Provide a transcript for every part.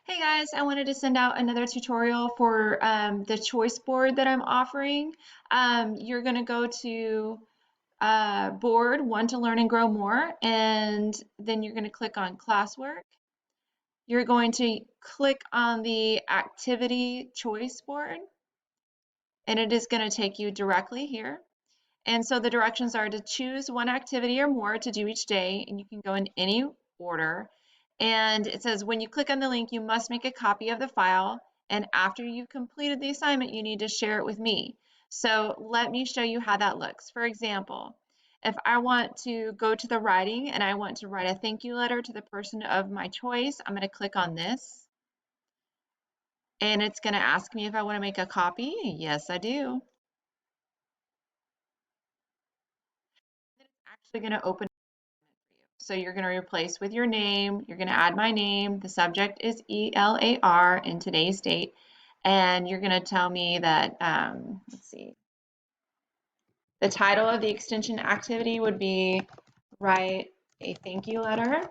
Hey guys, I wanted to send out another tutorial for the choice board that I'm offering. You're going to go to board, want to learn and grow more, and then you're going to click on classwork. You're going to click on the activity choice board, and it is going to take you directly here. And so the directions are to choose one activity or more to do each day, and you can go in any order. And it says when you click on the link, you must make a copy of the file. And after you've completed the assignment, you need to share it with me. So let me show you how that looks. For example, if I want to go to the writing and I want to write a thank you letter to the person of my choice, I'm going to click on this. And it's going to ask me if I want to make a copy. Yes, I do. It's actually going to open. So you're going to replace with your name. You're going to add my name. The subject is ELAR in today's date. And you're going to tell me that, let's see, the title of the extension activity would be write a thank you letter.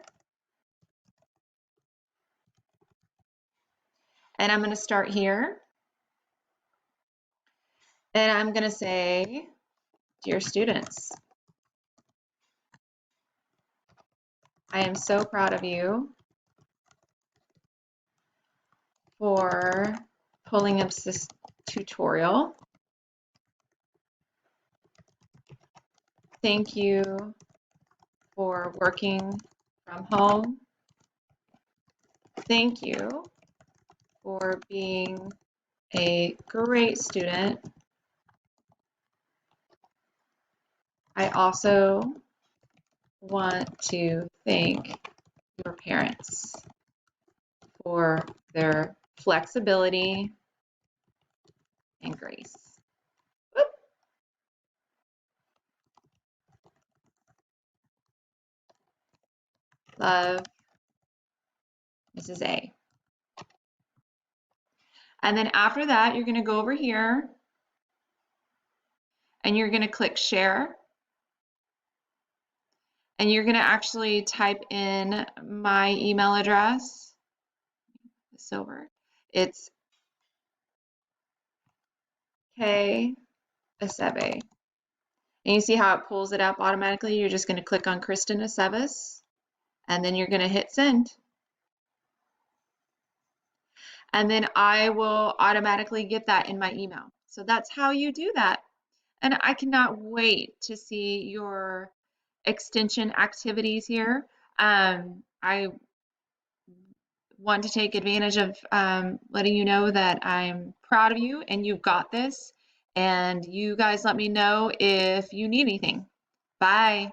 And I'm going to start here. And I'm going to say, dear students, I am so proud of you for pulling up this tutorial. Thank you for working from home. Thank you for being a great student. I also want to thank your parents for their flexibility and grace. Whoop. Love, Mrs. A. And then after that, you're going to go over here and you're going to click share. And you're going to actually type in my email address. Silver. It's K Aceve. And you see how it pulls it up automatically? You're just going to click on Kristen Aceves, and then you're going to hit send. And then I will automatically get that in my email. So that's how you do that. And I cannot wait to see your extension activities here. I want to take advantage of letting you know that I'm proud of you and you've got this. And you guys let me know if you need anything. Bye.